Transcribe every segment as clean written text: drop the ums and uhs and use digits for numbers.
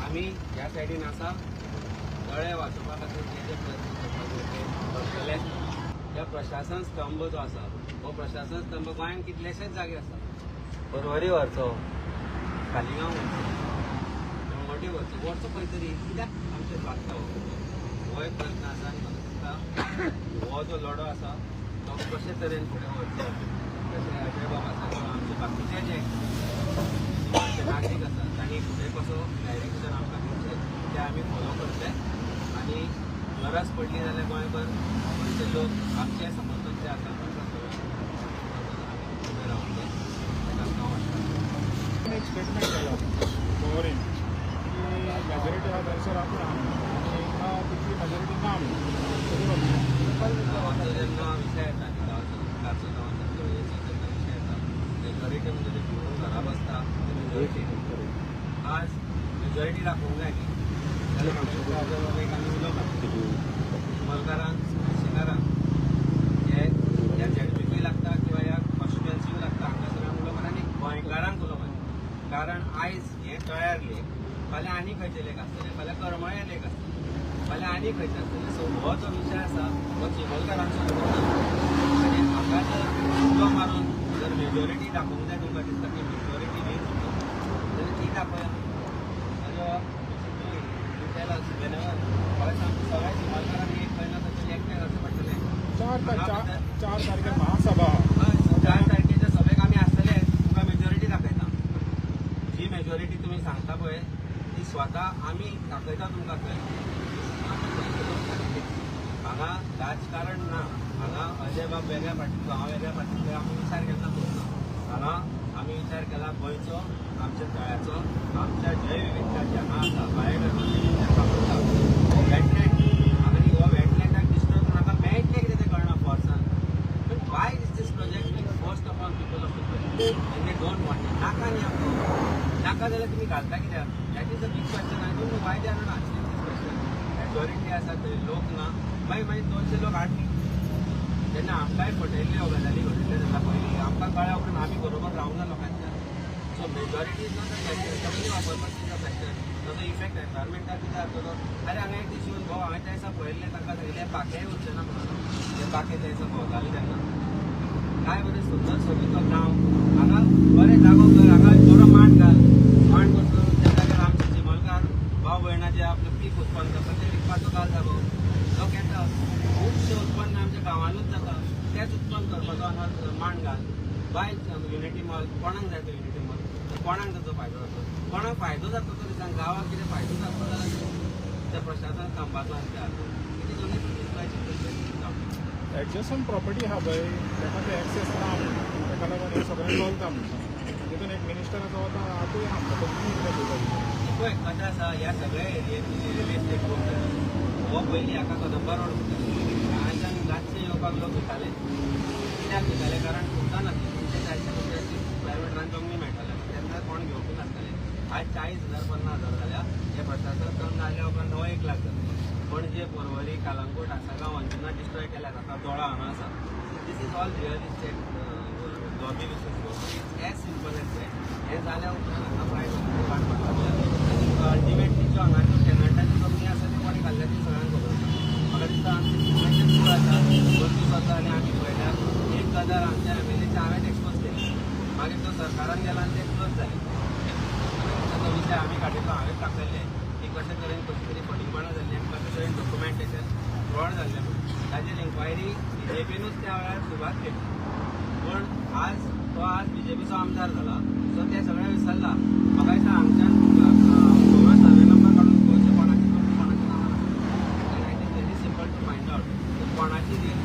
आम्ही ह्या सायडीन आसा तळे वाचोवपा खातीर जे जे प्रयत्न करतले त्या प्रशासन स्तंभ जो आसा हो प्रशासन स्तंभ गोंयांत कितलेशेच जागे आसा परवरी व्हरचो कालिगांव व्हरचो मोठी व्हरचो खंय तरी कित्याक आमचे लागता हो एक प्रश्न आसा आनी म्हाका दिसता हो जो लढो आसा तो कशे तरेन फुडें व्हरचो जशें अजय बाब आसा किंवा आमचे बाकीचे जे नागरीक आसा तांणी फुडें कसो डायरेक्शन आमकां दिवचें ते आमी फॉलो करतले आनी गरज पडली जाल्यार गोंयभर गोंयचे लोक आमचे समर्थक जे आसा उबे रावतले ताका हांव वाटता. एक स्टेटमेंट केला पवारीन की मेजॉरिटी हा दर्शर आपण आणि एका तितली मेजॉरिटी ना गांवाचो जेन्ना विशय येता न्ही गांवाचो गांवाचो जेन्ना विशय येता मेजॉरिटी म्हणजे जे पिवून घरा बसता मेजॉरिटी आज मेजॉरिटी दाखोवंक जाय न्ही जाल्यार एक आमी उलोवप चिमलकारांक शिनारांक हे ह्या झेडपीकूय लागता किंवा ह्या कॉन्स्टिट्युएन्सीक लागता हांगा सगळ्यांक उलोवप आनी गोंयकारांक उलोवप कारण आयज हे तळ्यार लेक फाल्यां आनी खंयचे लेक आसतले फाल्यां करमळे लेक आसतले फाल्यां आनी खंयचे आसतले सो हो जो विशय आसा हो चिमलकारांचो आनी हाका जर उलो मारून जर मेजॉरिटी दाखोवंक जाय तुमकां दिसता की मेजॉरिटी हीच जाल्यार ती दाखया सगळ्या चिमलकारांनी एक खंय ना खंय एकठांय जावचें पडटलें. 4 तारखेर महासभा 4 तारखेच्या सभेक आमी आसतले तुमकां मेजॉरिटी दाखयता जी मेजॉरिटी तुमी सांगता पळय ती स्वता आमी दाखयता तुमकां थंय हांगा राजकारण ना हांगा अजय बाब वेगळ्या पार्टीचो हांव वेगळ्या पार्टीचो आमी विचार केन्ना करना हांगा आमी विचार केला गोंयचो आमच्या तळ्याचो आमच्या जय विविधता जेन्ना आसा बायोडायवर्सिटी जेन्ना म्हणटा हो वेटलँड आनी हो वेटलँडाक डिस्ट्रॉय करून हाका मेळटलें कितें तें कळना फोर्सान but why is this project being forced upon people of people and they don't want it नाका न्ही आमकां नाका जाल्यार तुमी घालता कित्याक that is a big question I don't know why they are not answering this question majority आसा थंय लोक ना मागीर 200 लोक हाडली जेन्ना आमकांय फटयल्ले ह्यो गजाली घडले तेन्ना पयलीं आमकां कळ्ळ्या उपरांत आमी बरोबर रावंक ना लोकांच्या so majority is not a factor company वापरपाची इज अ फॅक्टर ताजो इफेक्ट एनवायरमेंटाक कितें जातलो अरे हांगा एक दीस येवन भाऊ हांवें त्या दिसा पळयल्लें ताका सांगिल्लें पाकेय उरचें ना म्हणून ते पाके त्या दिसा भोंवताले तेन्ना काय बरें सुंदर सोबीतो गांव हांगा बरें जागो कर हांगा बरो मांड घाल मांड करतलो त्या जाग्यार आमचे चिमलकार भाव भयणां जे आपलें पीक उत्पन्न करता तें विकपाचो घाल जागो लोक येता खुबशें उत्पन्न आमच्या गांवांनूच जाता तेंच उत्पन्न करपाचो हांगा मांड घाल बाय युनिटी मॉल कोणाक जाय तो युनिटी मॉल कोणाक ताचो फायदो जाता कोणाक फायदो जाता तरी सांग गांवाक कितें फायदो जाता जाल्यार त्या प्रशासन थांबाचो आसता कितें दोनी दिसपाची एडजस्टमेंट प्रॉपर्टी आहा पळय ताका ते एक्सेस ना ताका लागून हे सगळें चलता म्हणटा तितून एक मिनिस्टराचो वता हातूय आमकां पळय कशें आसा ह्या सगळ्या एरियेंत रियल एस्टेट ग्रूप हो पयलीं हाका कदंबा रोड म्हणटाले हांगाच्यान रातचे येवपाक लोक वयताले कित्याक वयताले कारण तुमकां नासलें तुमचे जायते तुमचे प्रायवेट जमनी मेळटाले तेन्ना कोण घेवंकूच नासताले आज 40,000 50,000 जाल्या हे प्रशासन कम जाल्या उपरांत 1 लाख जाता पणजे परवरी कालंगूट आसागांव अंजुना डिस्ट्रॉय केल्यात आतां दोळा हांगा आसा this is all real estate lobby it's as simple as that हें जाल्या उपरांत हांगा प्रायवेट वांटपाक लागले अल्टिमेटली जो हांगाच्यो टॅनंटाच्यो कंपनी आसा त्यो कोणी घाल्ल्या ती सगळ्यांक खबर आसा म्हाका दिसता आमचे सिमेंटाचे स्कूल आसा वर्कीस आसा आनी आमी पळयल्यार एक गजाल आमच्या एमएलएचे हांवें एक्सपोज केली मागीर तो सरकारान गेला आनी तें क्लोज जालें ताचो विशय आमी काडिल्लो हांवें दाखयल्लें की कशें तरेन कशी तरी फटींगपणां जाल्लीं आनी कशें तरेन डॉक्युमेंटेशन फ्रॉड जाल्लें म्हणून ताचेर इन्क्वायरी बीजेपीनूच त्या वेळार सुरवात केली पूण आज बीजेपीचो आमदार जाला सो ते सगळें विसरला म्हाका दिसता हांगच्यान काँग्रेस सर्वे नंबर काडून पळोवचें कोणाची कंपनी कोणाच्या नांवान आनी it is very simple to find out कोणाची real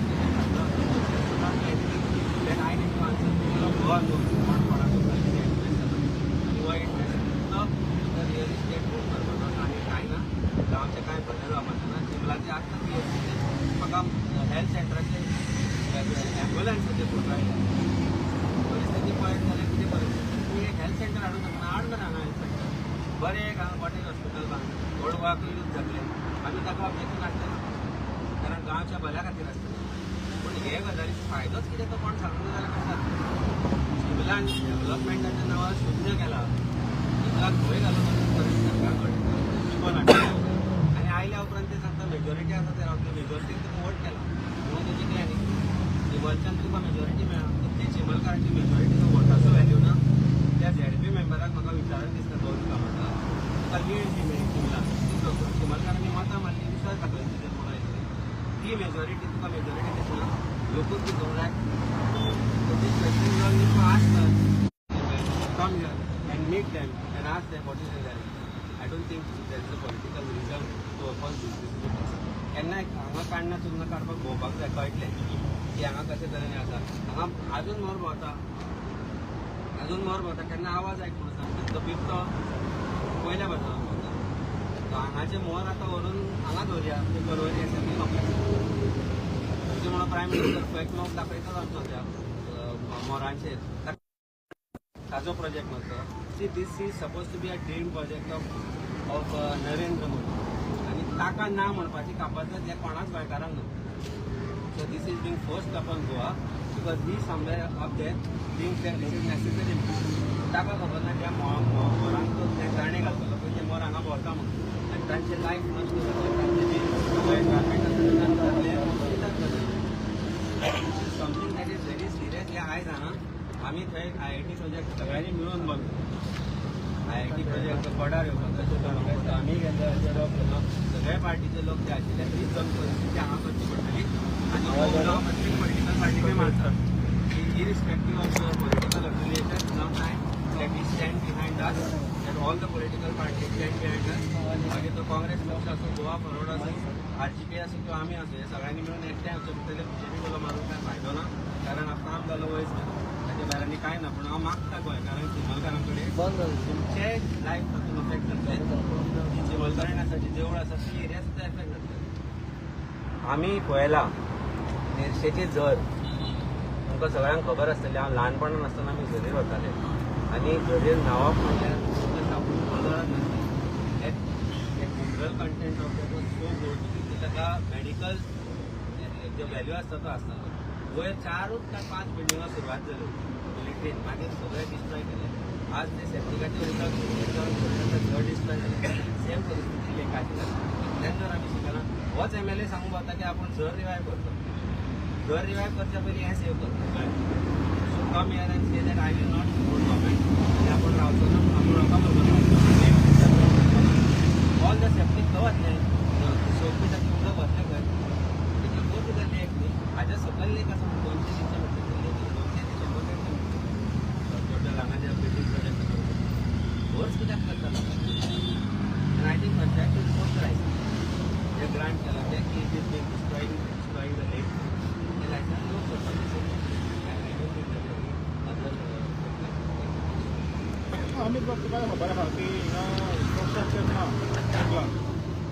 that I need to answer people of Goa no कोण कोणाचो इन्वेस्ट जाता आनी हो इन्वेस्ट तो रियल इस्टेट बूक करपाचो आनी कांय ना गांवचे कांय भरलेलो वापरना चिमलाचे आत्तां पी म्हाका हेल्थ सेंटराचे एम्ब्युलन्साचे फोटो आयले परिस्थिती पळयत जाल्यार कितें परिस्थिती तुमी एक हेल्थ सेंटर हाडूं शकना हाड मरे हांगा हेल्थ सेंटर बरें एक हांगा कॉटेज हॉस्पिटल बांद व्हड गोंयाक यूज जातलें आमी ताका ऑब्जेक्शन हाडटले कारण गांवच्या भल्या खातीर आसतलें पूण हे गजालीचो फायदोच कितें तो कोण सांगूंक जाल्यार कशें जातलें शिमलान डेव्हलपमेंटाच्या नांवार शून्य केला 1 लाख खंय घालून सरकार कडेन मेजॉरिटीन तुका वोट केला म्हणून तुजी जिंकले न्ही चिमलच्यान तुका मेजॉरिटी मेळ्ळा ते चिमलकारांची मेजॉरिटी वोटाचो व्हॅल्यू ना त्या झेडपी मेंबराक म्हाका विचारत दिसता दोन कामांचा तुका लीड जी मेळ्ळी चिमलान चिमलकारांनी मतां मारली विश्वास दाखयला तुजेर म्हणून आयिल्ली ती मेजॉरिटी तुका मेजॉरिटी दिसना लोकूच दिसूंक जाय this question you need to ask us come here and meet them and ask them what is their reality. I don't think there is a political reason to oppose this decision. केन्ना हांगा काडना चुन्ना काडपाक भोंवपाक जाय कळटलें की हांगा कशें तरेन आसा हांगा आजून मोर भोंवता केन्ना आवाज आयक म्हणून सांगता तो बिबटो पयल्या बाजून भोंवता हांगाचें मोर आतां व्हरून हांगा दवरया परवरी असेंब्ली कॉम्प्लेक्स म्हणजे म्हणून प्रायम मिनिस्टर फेक न्यूज दाखयतात आमचो त्या मोरांचेर ताजो प्रोजेक्ट म्हणतो see this is suppose to be a dream project of Narendra Modi आनी ताका ना म्हणपाची कापाजत ह्या कोणाच गोंयकारांक ना so this is being forced upon Goa because he somewhere up there being this is necessary ताका खबर ना त्या मोरांक तो ते गाणे घालतलो पळय ते मोर हांगा भोंवता म्हणून आनी तांचे लायफ नश्ट जातलें तांचे जे एनवायरमेंट आसा something that is very serious हे आयज हांगा आमी थंय IIT प्रोजेक्ट सगळ्यांनी मिळून बघ IIT प्रोजेक्ट कोडार येवपाक आमी गेले लोक सगळे पार्टीचे लोक ते आशिल्ले तरी जम परिस्थिती हांगा करची पडटली आनी पॉलिटिकल पार्टी मानतात irrespective of the political affiliation now time that we stand behind us and all the political parties stand behind us मागीर तो काँग्रेस पक्ष असो गोवा फॉरवर्ड असो RGP असो किंवा आमी असो हे सगळ्यांनी मिळून एकठांय वचून भितरले BJP बोलो मारून काय फायदो ना कारण आतां काम जालो वयस ताचे भायर आनी कांय ना पूण हांव मागता गोंयकारांक चिमलकारां कडेन तुमचे लायफ तातूंत इफेक्ट जातले जी चिमलकारांनी आसा जी देवूळ आसा ती एरिया सुद्दां इफेक्ट जातले आमी पळयला निर्शेची झर तुमकां सगळ्यांक खबर आसतली हांव ल्हानपणान आसतना आमी झरीर वताले आनी झरीर न्हांवप म्हणल्यार mineral content of that was so good की ताका मेडिकल जो व्हॅल्यू आसता तो आसतालो वयर 4 काय 5 बिल्डिंगां सुरवात जाल्यो मिलिटरीन मागीर सगळे डिस्ट्रॉय केले आज ते सेप्टिकाचे उदक घर डिस्ट्रॉय जाले सेम परिस्थिती लेकाची इतल्यान जर आमी शिकना होच MLA सांगूंक पावता की आपूण झर रिवायव करतो घर रिवायव करच्या पयलीं हें सेव करता so come here end say that I will not support government आनी आपूण रावचो ना आपूण लोकां बरोबर ऑल द सेप्टीक खंय वतलें सोपी ताचें उदक वतलें खंय तेजेर गो टू द लेक न्ही हाज्या सकयल लेक आसा 200 टोटल हांगा जे बिल्डींग प्रोजेक्ट वर्स कित्याक करता आनी I think panchayat is most right जे ग्रांट केला ते की it is been destroying the lake हे लायसन लोक करता आमी फक्त काय खबर आहा की हिंगा इन्फ्रास्ट्रक्चर ना हांगा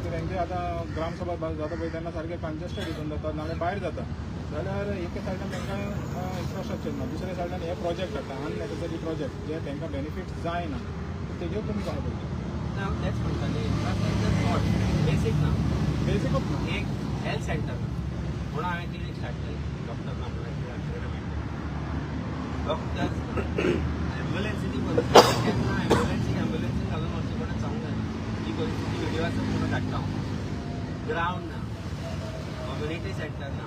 तेंचे आतां ग्रामसभा जाता पळय तेन्ना सारकें कंजेस्टेड हितून जाता नाल्यार भायर जाता जाल्यार एके सायडीन तांकां इन्फ्रास्ट्रक्चर ना दुसऱ्या सायडीन हे प्रोजेक्ट जाता अननेसेसरी प्रोजेक्ट जे तांकां बेनिफीट जायना तेजेर तुमी काय पळयता तेच म्हणटाले इन्फ्रास्ट्रक्चर बेसीक ना बेसिकूच ना एक हेल्थ सेंटर म्हणून हांवें क्लिनीक स्टार्ट केलें डॉक्टर डॉक्टर ॲम्ब्युलन्सीची परिस्थिती केन्ना ॲम्ब्युलन्सी घालून वचचे कडेन सांगूंक जाय ही परिस्थिती व्हिडिओ आसा पूण धाडटा हांव ग्रावंड ना कम्युनिटी सेंटर ना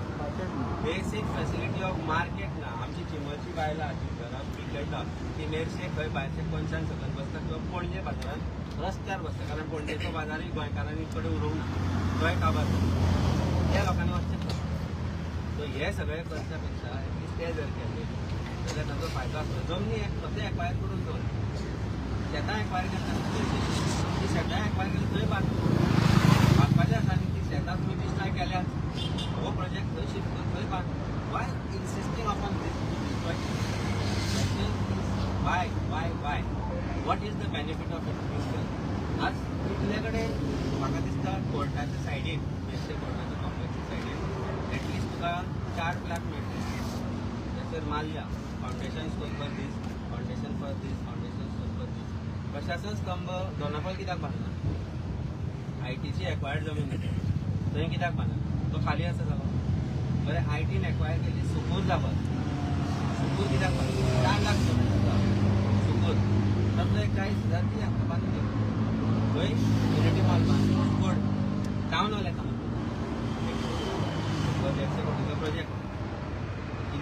बेसीक फेसिलिटी ऑफ मार्केट ना आमची चिमलची बायलां घरां विकयता ती मेरशे खंय भायरचे कोणशान सकयल बसता किंवा पणजे बाजारात रस्त्यार बसता कारण पणजेचो बाजारूय गोंयकारांनी कडेन उरोवंक ना गोंय काबार त्या लोकांनी वचचें सो हे सगळे करच्या पेक्षा एटलिस्ट ते जर केले जाल्यार ताचो फायदो आसता जमनी सद्या एक्वायर करून दवर शेतां एक्वायर करता ती शेतां एक्वायर केली थंय बांदपाचें आसा आनी ती शेतां तुमी डिस्ट्रॉय केल्यात हो प्रोजेक्ट थंय शिफ्ट कर थंय बांद why insisting upon this why what is the benefit of it आज तुमचे कडेन म्हाका दिसता कोर्टाच्या सायडीन मेस्टे कोर्टाच्या कॉम्प्लेक्सा सायडीन एटलिस्ट तुका 4 प्लॅक मेळटले थंयसर मारया foundation stone for this foundation for this foundation stone for this प्रशासन स्तंभ दोनापावल कित्याक बांदना ITची एक्वायर्ड जमीन थंय कित्याक बांदना तो खाली आसा जालो बरें ITन एक्वायर केली सुकूर जावं सुकूर कित्याक बांदना 4 लाख सुकूर तातूंत एक 40,000 ती हांगा बांदली थंय कम्युनिटी मॉल बांद गूड टावन हॉल येता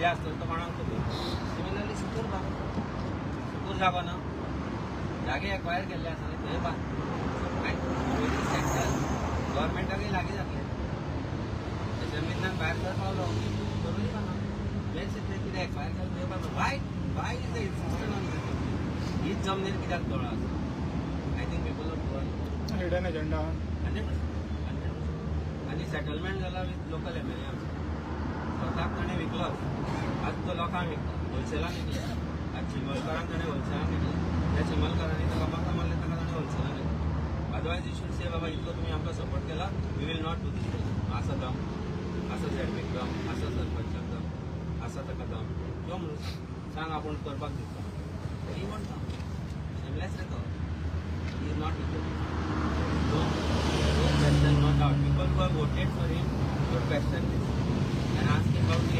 जे असतं तो कोणाक खबर सिमिलरली सुकूर जागो ना जागे एक्वायर केल्ले आसा न्ही थंय बांद सेंटर गव्हर्मेंटाकय लागीं जातले जमीनान भायर जर पावलो करूंय बांदा मेन सिटी कितें एक्वायर केलें थंय बांदा why is the insistent on हीच जमनीर कित्याक दोळो आसा I think people of Goa hidden agenda 100% आनी सेटलमेंट जाला विथ लोकल एमएलए आमचो स्वताक ताणें विकलो आज तो लोकांक विकता होलसेलान विकलो आज चिमलकारांक ताणें होलसेलान विकलो त्या चिमलकारांनी ताका म्हाका मारलें ताका ताणें होलसेलान विकलो अदरवायज यू शूड से बाबा इतलो तुमी आमकां सपोर्ट केला we will not do this असो दम असो झेडपीक दम असो सरपंचाक दम असो ताका दम यो म्हणून सांग आपूण करपाक दिता ही म्हणटा शेमलेस रे तो he is not equal no question, no doubt. People who have voted for him would question this and ask him about the